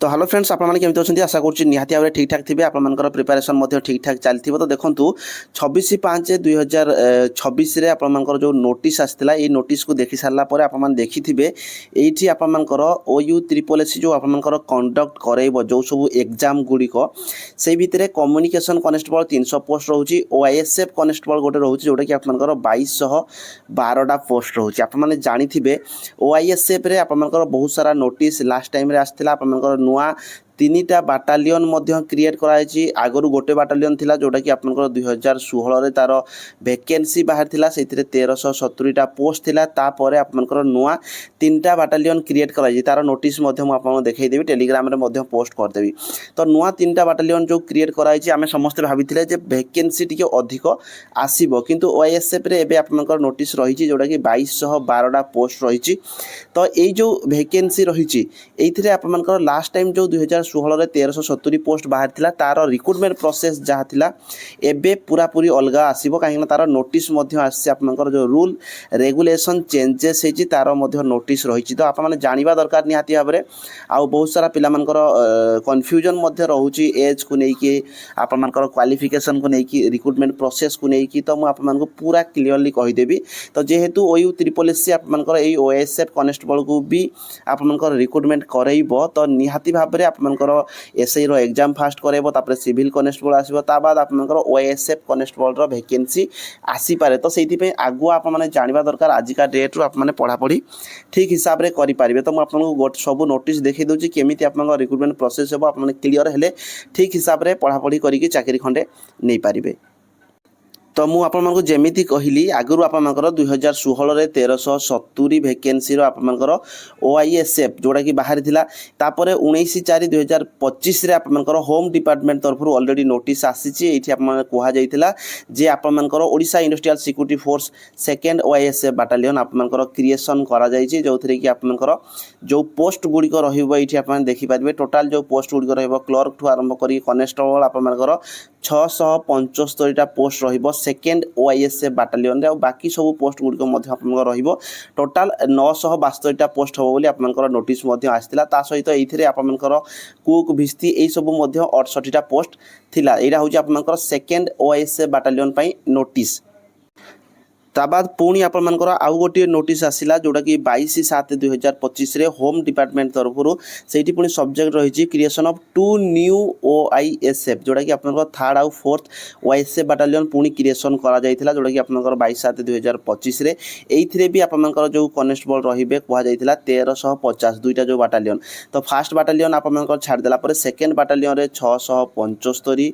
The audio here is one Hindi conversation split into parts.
तो हेलो फ्रेंड्स आपमनी आशा करुँच निहाती भाव ठीक ठाक थे आपर प्रिपेरेसन ठीक ठाक चलती तो देखूँ 26/5/2026 आपर जो नोटिस आसाला ये नोटिस को देखी सारापर आप देखिथे ये आपर OU-SSSC जो आपर कंडक्ट कर जो सब एग्जाम गुड़िक से भितर कम्युनिकेशन कनेस्टेबल 300 पोस्ट रोचे OISF कनेस्टेबल गोटे रोचे जोटा कि आपर 2212 पोस्ट रोचे आपने जानी OISF रे आपर बहुत सारा नोटिस लास्ट टाइम आसाला आपर नुआ 3टा बाटालियन क्रिएट कराई आगु गोटे बाटालियन थिला जोटा कि आपनकर 2016 तार वैकेंसी बाहर थिला से 1370टा पोस्ट थिला तापर आपनकर नुआ 3टा बाटालियन क्रिएट कराई तार नोटिस आपको देखदेवी टेलीग्राम रे पोस्ट करदेवी तो नुआ 3टा बाटालियन जो क्रिएट कराई आम समस्ते भाई जे वैकेंसी टी अधिक आसब किंतु OISF रे एबे आपनकर नोटिस रही जोटा कि 2212टा पोस्ट रही तो यही जो वैकेंसी रही ये आपनकर लास्ट टाइम जो 2016 रे 1370 पोस्ट बाहर थिला तार रिक्रुटमेंट प्रोसेस जहाँ थिला एबे पूरा पूरी अलग आसीबो काहे तार नोटिस आसी आपनकर जो रूल रेगुलेशन चेंजेस होती तार नोटिस रही तो आपने जानिबा दरकार निहाती भाव में आउ बहुत सारा पिलामानकर कन्फ्यूजन रोचे एज को लेकिन आपनकर क्वालिफिकेशन को लेकिन रिक्रुटमेंट प्रोसेस को लेकिन तो मुझे पूरा क्लीयरली कहीदेवी तो जेहेतु OU-SSSC आपनकर एई OISF कनेस्टेबल को भी आपनकर रिक्रुटमेंट करइबो तो निहाती भाव में आपनकर SI रो एग्जाम फास्ट करइबो तापर सिविल कनेस्टेबल आसीबो ता बाद आपनकर OISF कनेस्टेबल रो वैकेंसी आसी पारे तो सेति पे आगु आप माने जानिबा दरकार आजिका डेट रो आप माने पढ़ा पढ़ी ठीक हिसाब रे करि पारिबे तो मु आपनको गोट सब नोटिस देखि दोची केमिति आपनकर रिक्रुटमेंट प्रोसेस हेबो आप माने क्लियर हेले ठीक हिसाब रे पढ़ा पढ़ी करिकि चाकरी खंडे नै पारिबे तो मुझे आपको जमीती कहली आगु आपर 2016 रे 1370 वैकेंसी आपर OISF जोटा कि बाहर थिला तापर 19/4/2025 रे आपर होम डिपार्टमेंट तरफ ऑलरेडी नोटिस आसी ये कहुला जे आपर Odisha industrial security force second OISF battalion आपर क्रिएसन कर जो थे कि आपर जो पोस्ट गुड़िक रही आप देखिपारे टोटाल जो पोस्ट गुड़िक क्लर्क ठू आरंभ कर कनेस्टेबल आपर 675टा पोस्ट रहिबो सेकेंड OISF बाटालियन रे और बाकी सब पोस्ट गुड़िक रहिबो टोटाल 972टा पोस्ट हम बोली आपनकर नोटिस आसाला ता सहित ये आपनकर कुक भिस्ती यही सब 68टा पोस्ट थिला एटा होची आपनकर सेकेंड OISF बाटालियन पई नोटिस ता बाद पुणी आपर आउ गोटे नोटिस आसिला जोटा कि 22/7/2025 रे होम डिपार्टमेंट तरफ से पुणी सब्जेक्ट रही क्रिएशन ऑफ 2 न्यू OISF जोटा कि आपनकर थर्ड आउ फोर्थ OISF बाटालियन पुणी क्रिएशन करा जायतिला जोटा कि आपनकर 22/7/2025 रे एइथिरे भी आपनकर जो कनेस्टेबल रहिबे कहा जायतिला 1350 दुईटा जो बाटालियन तो फर्स्ट बाटालियन आपनकर छाड़ देला पर सेकेंड बाटालियन रे 675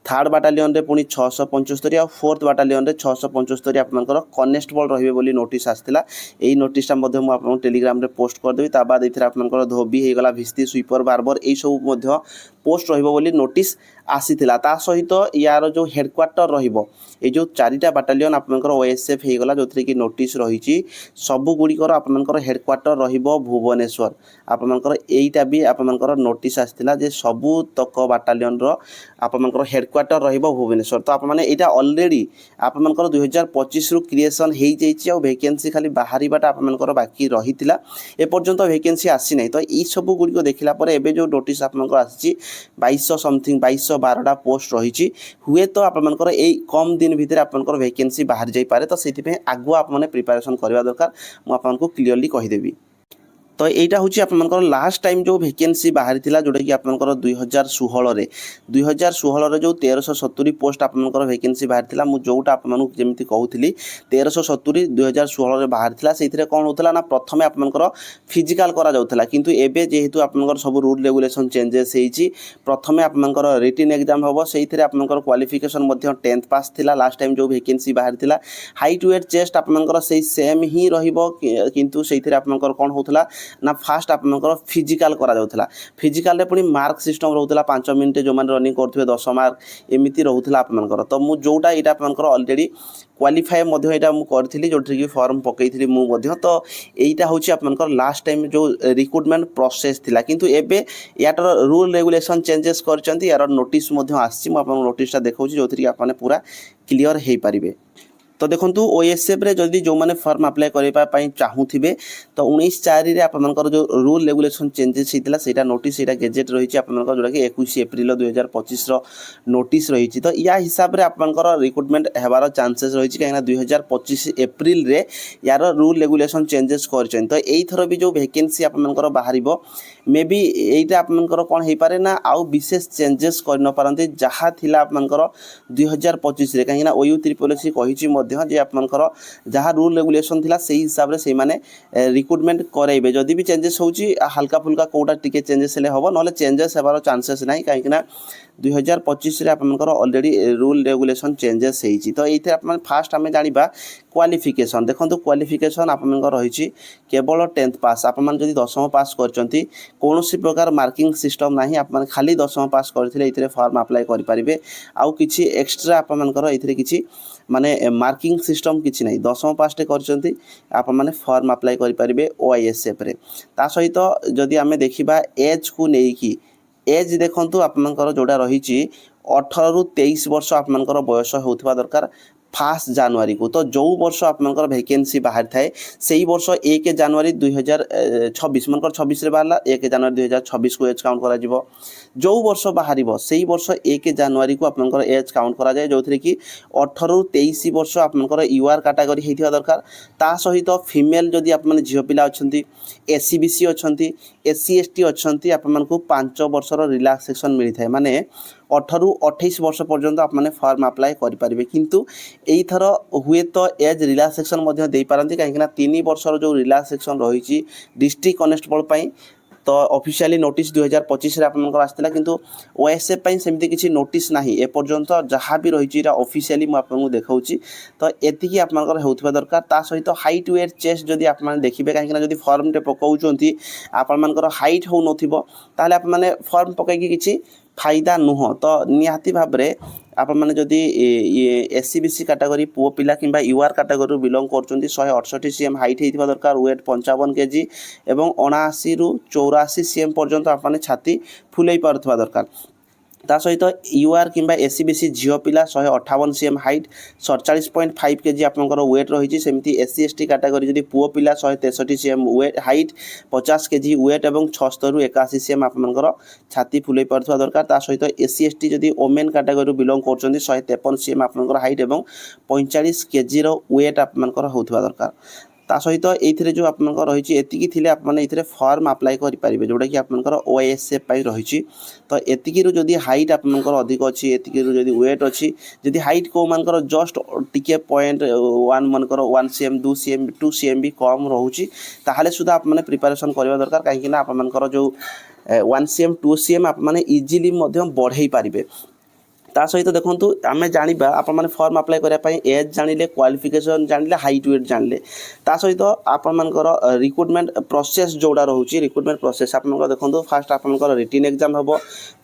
थर्ड बाटालियन रे पुणी 675 और फोर्थ बाटालियन रे 675 आपनकर कनेस्टेबल रहिबे बोली नोटिस आस्थिला एई नोटिसटा मध्ये मु आपन टेलीग्राम रे पोस्ट कर देबी ता बाद एथिरा आपनकर धोबी हे गला भिस्ती स्वीपर बारबर एई सब मध्ये पोस्ट रहिबो बोली नोटिस आसीथिला ता सहित यार जो हेडक्वार्टर रहिबो ए जो 4टा बाटालियन आपनकर OISF हे गला जोथरे कि नोटिस रहिची सब गुड़िकर आपनकर हेडक्वार्टर रहिबो भुवनेश्वर आपनकर एईटा भी आपनकर नोटिस आस्थिला जे सबु तक बाटालियन रो आपनकर हेडक्वार्टर रहिबो भुवनेश्वर तो आप माने एटा ऑलरेडी आपनकर 2025 रु क्रिएशन हेई जाईची और वैकेंसी खाली बाहरीबाटा आपनकर बाकी रहितिला ए पर्यंत वैकेंसी आसी नै तो ई सब गुड़िको देखिला पर एबे जो नोटिस आपनकर आसी 2200 समथिंग 2212टा पोस्ट रही हुए तो आपनकर ए कम दिन भितर आपनकर वैकेंसी बाहर जाई पारे तो सेति पे आगु आप माने प्रिपरेशन करबा दरकार मु आपनको क्लियरली कहि देबी तो यहाँ हूँ आपर लास्ट टाइम जो वैकेंसी बाहरी थिला जोटा कि आपर 2016 रे जो 1370 पोस्ट आपर वैकेंसी बाहरी थिला मु जोटा आपको जमी कहूली 1370 2016 रे बाहरी थिला से कौन होता ना प्रथम आपर फिजिकाल करा जाउथला किंतु एबे जेहेतु आपर सब रूल रेगुलेशन चेंजेस होती प्रथम आपर रिटन एग्जाम हम से आपर क्वालिफिकेशन 10th पास थिला लास्ट टाइम जो वैकेंसी बाहरी थिला हाइट वेट चेस्ट आपर से सेम ही रहिबो किंतु से आपर कौन होता ना फास्ट आपनकर फिजिकाल करा जाउथला फिजिकाल रे पुनी मार्क सिस्टम रहउथला 5 मिनिट जो मान रनिंग करथुवे 10 मार्क एमिति रहउथला आपनकर तो मु जोटा एटा आपनकर ऑलरेडी क्वालिफाई मध्ये एटा मु करथिली जोठी कि फॉर्म पकैथिली मु मध्ये तो एटा होची आपनकर लास्ट टाइम जो रिक्रुटमेंट प्रोसेस थिला किंतु एबे याटर रूल रेगुलेशन चेंजेस करचंती यार नोटिस मध्ये आसी मु आपन नोटिसटा देखौची जोथि कि आपने पूरा क्लियर हे पारिबे तो देखो ओएसएफ रे जदि जो मैंने फॉर्म अप्लाई करने चाहूथे तो 19/4 रे आपनकर जो रूल रेगुलेशन चेंजेस होता है नोटिस यहाँ गेजेट रही आपंकर जोटा कि 21 एप्रिल 2025 नोटिस रही तो या हिसाब से आपंकर रिक्रुटमेंट होबार चांसेस रही कहीं 2025 एप्रिल रे यार रूल रेगुलेशन चेंजेस कर तो यहीथर भी जो वैकेंसी आपंकर बाहर मे बी यहीटा आपंकर कौन हो पारे ना आउ विशेष चेंजेस कर न पारती जहाँ थिला आपंकर 2025 रे कहीं ओयू त्रिपोलेसी कही आपंकर जहाँ रूल रेगुलेशन थिला से हिसाब से मैंने रिक्रुटमेंट कराइबे जदि भी चेंजेस होची हल्का फुल्का कोटा टिके चेंजेस हेले हम ना चेंजेस होबार चांसेस ना कहीं 2025 रे आपंकर ऑलरेडी रूल रेगुलेशन चेंजेस होती तो ये फास्ट आम जाना क्वालिफिकेशन देखो क्वालिफिकेशन आपंकर रही केवल 10th पास आप जब 10th पास कर कौन प्रकार मार्किंग सिस्टम ना आप खाली 10th पास करते फॉर्म अप्लाई करेंगे आउ कि एक्सट्रा आपंकर ये किसी माने मार्किंग सिस्टम किसी ना 10th पास कर आप मैंने फॉर्म अप्लाई करेंगे ओआईएसएफ रे ता सहित जदि आम देखा एज को लेकिन एज देखु आपंकर जोड़ा रही 18 ରୁ 23 वर्ष आपंकर बयस होता दरकार 1 जनवरी को तो जो वर्ष आपंकर वैकेंसी बाहर थाए से वर्ष 1 जनवरी 2026 मनकर 26 रे बाहर 1 जनवरी 2026 को एज काउंट करा जिवो जो वर्ष बाहर से वर्ष 1 जनवरी को आपंकर एज काउंट करा जाए जो कि 18 ରୁ 23 वर्ष आपंकर यूआर कैटेगरी होता दरकार ता सहित फीमेल जदि आप झील पिला अच्छा एससीबीसी अच्छा एससी एसटी अच्छा आपको 5 वर्षर रिलैक्सेशन मिलता है माने 18 ରୁ 28 वर्ष पर्यंत आपने फॉर्म अप्लाई करेंगे किंतु यहीथर हुए तो एज रिलैक्सेशन दे पारती कहीं 3 वर्षर जो रिलैक्सेशन रही डिस्ट्रिक्ट कनेस्टेबल तो ऑफिशियली नोटिस 2025 आपंकर आसाला किंतु ओएसएफ सेमती किसी नोटिस ना एपर्यंत जहाँ भी रही ऑफिशियली मुझे देखा तो ये आपंकर होता दरकार ता सहित हाइट वेट चेस्ट जदि आप देखिए कहीं फॉर्म टे पकाउंट आपर हाइट हो नाले आप फॉर्म पकईकि किसी फायदा नुह तो निहाती भाव में आप मैंने जदि एससीबीसी कैटेगरी पुओ पिला किंबा यूआर कैटेगरी बिलोंग कर 168 cm हाइट होता दरकार वेट 55 kg एवं 79 ରୁ 84 cm पर्यंत आपने छाती फुलई पारुवा दरकार ता सहित यूआर किंबा एससीबीसी झील पिला 158 cm हाइट 47.5 kg आपंकर वेट रही सेमती एससी एसटी कैटेगरी जदि पुओ पिला 163 cm weight height 50 kg weight एवं 76 ରୁ 81 cm आपंकर छाती फुलई पारुवा दरकार ता सहित एससी एसटी जदि ओमेन कैटेगरी बिलोंग कर 153 cm आपंकर हाइट एवं 45 kg वेट आपंकर होता दरकार ता सहित ये जो आप रही एतिकी थिले आपने ये फॉर्म अप्लाई करेंगे जोटा कि आपंकर ओआईएसएफ रही तो एतिकी जदि हाइट आपंकर अधिक अच्छी एतिकी जदि वेट अच्छी जदि हाइट को मानकर जस्ट टिके 0.1 मनकर 1 cm 2 cm 2 cm भी कम रोचे ताहले सुधा आपने प्रिपरेशन करवा दरकार कहीं आपंकर जो 1 cm 2 cm आपने इजिली बढ़ई पारे ता सहित देखो आम जाना आप फॉर्म अप्लाई करने एज जानिले क्वालिफिकेशन जानिले हाइट वेट जानिले ता सहित आपर रिक्रुटमेंट प्रोसेस जोड़ा रोचे रिक्रुटमेंट प्रोसेस आप देखो फास्ट आपर रिटन एग्जाम हम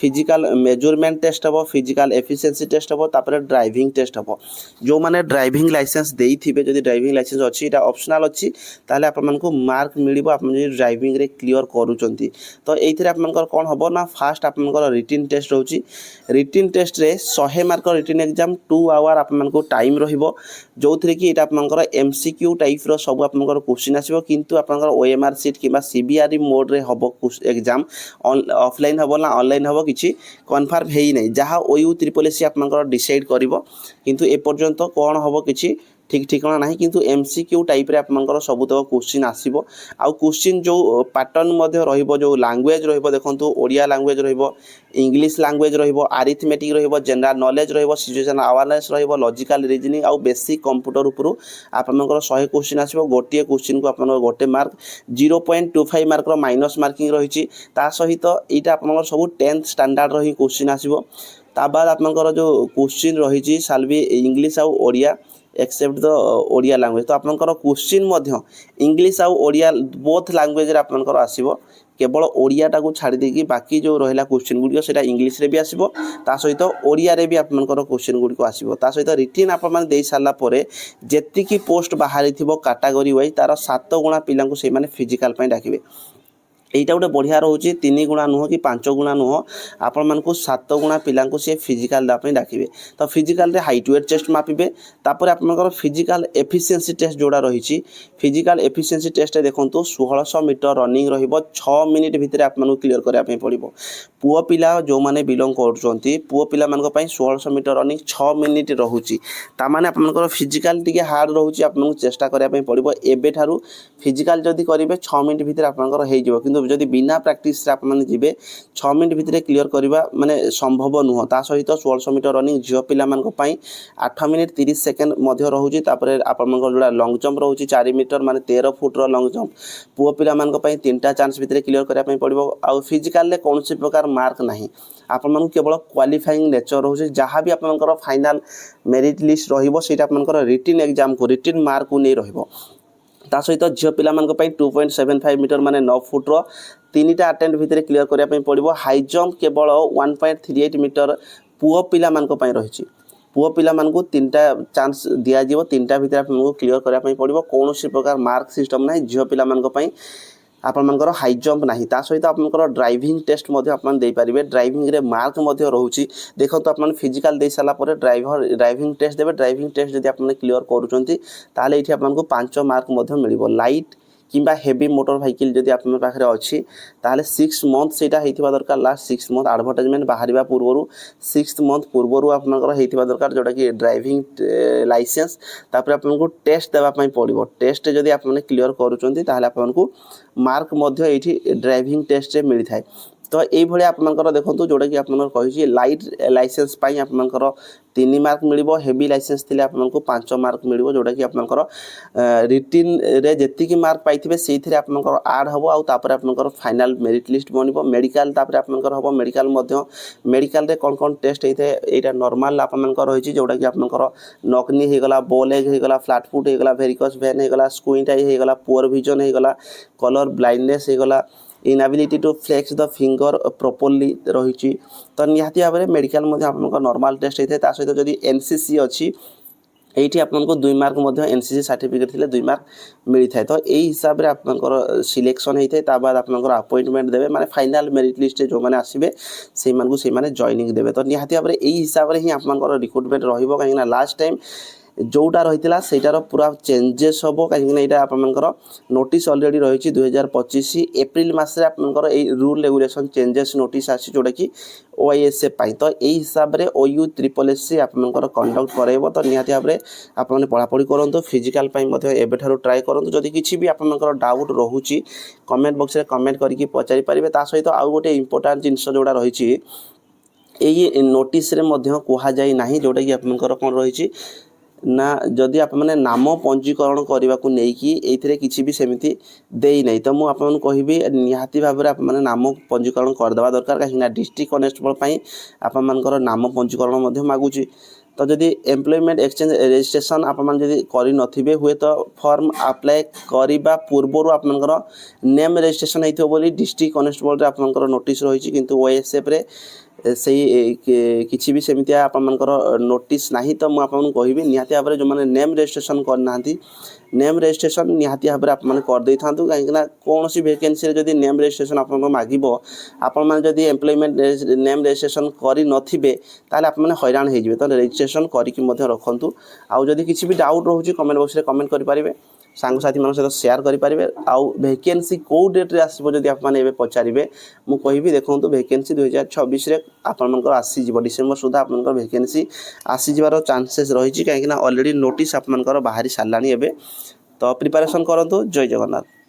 फिजिकल मेजरमेंट टेस्ट हम फिजिकल एफिशिएंसी टेस्ट हम तापर ड्राइविंग टेस्ट हम जो मैंने ड्राइविंग लाइसेंस देइथिबे जदि ड्राइविंग लाइसेंस अच्छी इटा ऑप्शनल अच्छी ताले आपको मार्क मिलिबो आप ड्राइविंग रे क्लियर करूचंती तो एइथिरे आपनकर कोन हबो ना फास्ट आपनकर रिटन टेस्ट होची रिटन टेस्ट रे 100 मार्क रिटन एग्जाम 2 आवर आपको टाइम रहिबो जो थी कि यहाँ आपंकर एमसीक्यू टाइप रो सब आपंकर क्वेश्चन आसो किंतु आपंकर ओएमआर सीट कि सीबीआरई मोड रे हम एग्जाम ऑफलाइन हम ना ऑनलाइन हम किसी कन्फर्म है ही नहीं जहाँ ओयू त्रिपोलेसी आपंकर डिसाइड करिवो किंतु एपर्यंत कौन हम किसी ठीक ठिकाना ना किंतु एमसीक्यू टाइप रे आपंकर सबुतक क्वेश्चन आसीबो आउ क्वेश्चन जो पैटर्न मध्य रहिबो जो लैंग्वेज रहिबो देखंतु ओडिया लैंग्वेज रहिबो इंग्लिश लैंग्वेज रहिबो अरिथमेटिक रहिबो जनरल नॉलेज रहिबो सिचुएशन अवेयरनेस रहिबो लॉजिकल रीजनिंग आउ बेसिक कंप्यूटर उपरु आपनकर 100 क्वेश्चन आसीबो गोटे क्वेश्चन को आपनकर गोटे mark 0.25 mark rho minus marking रहिछि ता सहित एटा आपनकर सब 10th स्टैंडर्ड रही क्वेश्चन आसीबो ता बाद आपनकर जो क्वेश्चन रहिछि सालबी इंग्लिश आउ Odia except the Odia language तो आपनकर क्वेश्चन इंग्लिश आउ ओडिया बोथ लैंग्वेज रे आपनकर आसीबो केवल ओडियाटा को छाड़ी देकी बाकी जो रहा क्वेश्चन गुड़िक से इंग्लिश रे भी आसो ता सहित ओडिया रे भी आपनकर क्वेश्चन गुड़िक आसो ता सहित रिटन आप दे सारा पर जेतिकी पोस्ट बाहरी कैटेगरी वाइज तार 7 गुणा पिला से फिजिकाल डाकिबे এইটা গোटे बढ़िया रोचे 3 गुणा नुह कि 5 गुणा नुह आपण मानकु 7 गुणा पिला सी फिजिकाल देवाई डाकिबे। तो फिजिकाल हाइट वेट टेस्ट मापिबे तापर आपनकर फिजिकाल एफिशिएंसी टेस्ट जोड़ा रही फिजिकाल एफिशिएंसी टेस्ट देखंतु 1600 मीटर रनिंग रहिबो 6 मिनिट भितर आपन क्लियर करिया पई पड़िबो। पुओ पिला जो माने बिलोंग करछंती पुओ पिला मानक पई 1600 मीटर रनिंग 6 मिनिट रहुची ता माने आपनकर फिजिकाल टिके हार्ड रहुची आपन चेष्टा करिया पई पड़िबो। एबे थारु फिजिकाल जदी करिवे 6 मिनिट भितर आपनकर हे जिवो किंतु जदि बिना प्रैक्टिस आप जी 6 मिनिट भितर क्लियर करवा माने संभव नुह। ता सहित 1600 मीटर रनिंग झील पिला 8 मिनिट 30 सेकेंड रोचे। आपण जोड़ा लंग जंप रोचे 4 मीटर माने 13 फुट्र लंग जंप पुओ पिला 3टा चांस भितर क्लियर करने पड़ो। आउ फिजिकाल कौन प्रकार मार्क ना आपण केवल क्वालिफाइंग नेचर रोचे जहाँ भी आपंकर फाइनाल मेरिट लिस्ट रहा रिटिन एग्जाम को रिटिन मार्क को नहीं रहिबो। ता सहित झील पिला 2.75 मीटर माने 9 फुट्र 3टा अटेम्प्ट भितर क्लियर करने पड़ो। हाई जंप केवल 1.38 मीटर पुओ पिला रही पुओ पिला 3टा चांस दिज्व 3टा भितर आपको क्लियर करने पड़ो। कौन प्रकार मार्क सिस्टम ना झील पिला आपंकर हाई जंप ना ता सहित आपंकर ड्राइविंग टेस्ट दे पारे। ड्राइविंग रे मार्क रही देखो तो आप फिजिकाल दे सारापर ड्राइविंग टेस्ट देवे। ड्राइविंग टेस्ट जब आप क्लियर करुँचे ये आपको 5 मार्क मिल लाइट किंबा हेवी मोटर व्हीकल जदि आप पाखे अच्छी ताहले 6 मंथ से दरकार लास्ट 6 मंथ एडवर्टाइजमेंट बाहर पूर्व 6 मंथ पूर्व आपंकर दरकार जोटा कि ड्राइविंग लाइसेंस तापर आपको टेस्ट देवाई पड़ो। टेस्ट जदि आप क्लियर करुँच आपको मार्क ड्राइविंग टेस्ट मिलता है। तो ये आपंकर देखो जोटा कि आपको लाइट लाइसेंस आपंकर 3 मार्क मिल हेवी लाइसेंस थे आपको 5 मार्क मिल जोटा कि आपंकर रिटिन रे जेतिकी मार्क पाइबे से आपंकर आड हम आउे आपंकर फाइनाल मेरिट लिस्ट बनब। मेडिकल आपंकर हम मेडिकल मेडिकल रे कौन कौन टेस्ट होता है यहाँ नॉर्मल आपंकर रही जोटा कि आपंकर नकनी होगला बोल एग होगला फ्लैट फुट होगला वेरिकस वेन होगला स्क्विंट आई होगला पुअर विजन होगला कलर ब्लाइंडनेस होगला inability to flex the finger properly रही। तो निहाती भाव में मेडिकल नॉर्मल टेस्ट होता है। सहित जदि एनसीसी अच्छी ये आपको 2 मार्क एनसीसी सर्टिफिकेट थे 2 मार्क मिलता है। तो यही हिसाब से आपंकर सिलेक्शन होता है बाद आपंकर अपॉइंटमेंट देवे माने फाइनाल मेरिट लिस्ट जो मैंने आसबे से जॉइनिंग देवे। तो निहाती भाव में यही हिसाब से ही आपंकर रिक्रुटमेंट रहिबो कहीं लास्ट टाइम जोटा रही सेटार पूरा चेंजेस हम कहीं आपंकर नोटिस अलरेडी रही 2025 एप्रिल मसरे आपंकर रूल रेगुलेशन चेंजेस नोटिस आसी जोटा कि OISF पाई। तो यही हिसाब से OU SSS आपंकर कंडक्ट कराइब। तो निहाती भाव में आपने पढ़ापढ़ी करूँ फिजिकाल एबेठारु ट्राए करूँ। जदि किसी भी आपंकर डाउट रोचे कमेंट बॉक्स में कमेंट करके पचारि पारे। ता सहित आउ गोटे इंपोर्टेंट जिनस जोड़ा रही यही नोटिस कहुई ना जोटा कि आपंकर कौन रही ना जदि आप मैंने नाम पंजीकरण करने को लेकिन किसी भी सेमती देई नहीं। तो मुझे कहबी निहाती भाव में आप नाम पंजीकरण करदेवा दरकार कहीं डिस्ट्रिक्ट कनेस्टेबल आपर नाम पंजीकरण मागुची। तो जदि एम्प्लॉयमेंट एक्सचेंज रजिस्ट्रेशन आप करें हुए तो फॉर्म अप्लाई करने पूर्वर आपंकर नेम रजिस्ट्रेशन होती बोली डिस्ट्रिक्ट कनेस्टेबल आपंकर नोटिस रही किंतु OISF रे से किसी भी सेमती आपर नोटिस ना। तो मुझे कहबी निहाती भाव में जो मैंने नेम रजिस्ट्रेशन करना नेम रजिस्ट्रेशन निहाती भाव में आपने करदे था कहीं कौन सी वैकेंसी जदि नेम रजिस्ट्रेशन आप मागिब आपण जदि एम्प्लॉयमेंट नेम रजिस्ट्रेशन कर नथिबे ताले आप मैंने हैरान हो। तो रजिस्ट्रेशन करके रखु। आउ जदि किसी भी डाउट रोचे कमेंट बॉक्स में कमेंट करेंगे सांगसाथी मान सहित शेयर करेंगे। आउ वैकेंसी कौ डेट्रे आसो जब आपने पचारे मुझे देखो वैकेंसी 2026 आपंकर आसीज डिसेम्बर सुधा आपंकर वैकेंसी आसीजार चांसेस रही कहीं अलरेडी नोटिस आपंकर बाहरी सारानी। तो प्रिपरेशन करूँ। जय जगन्नाथ।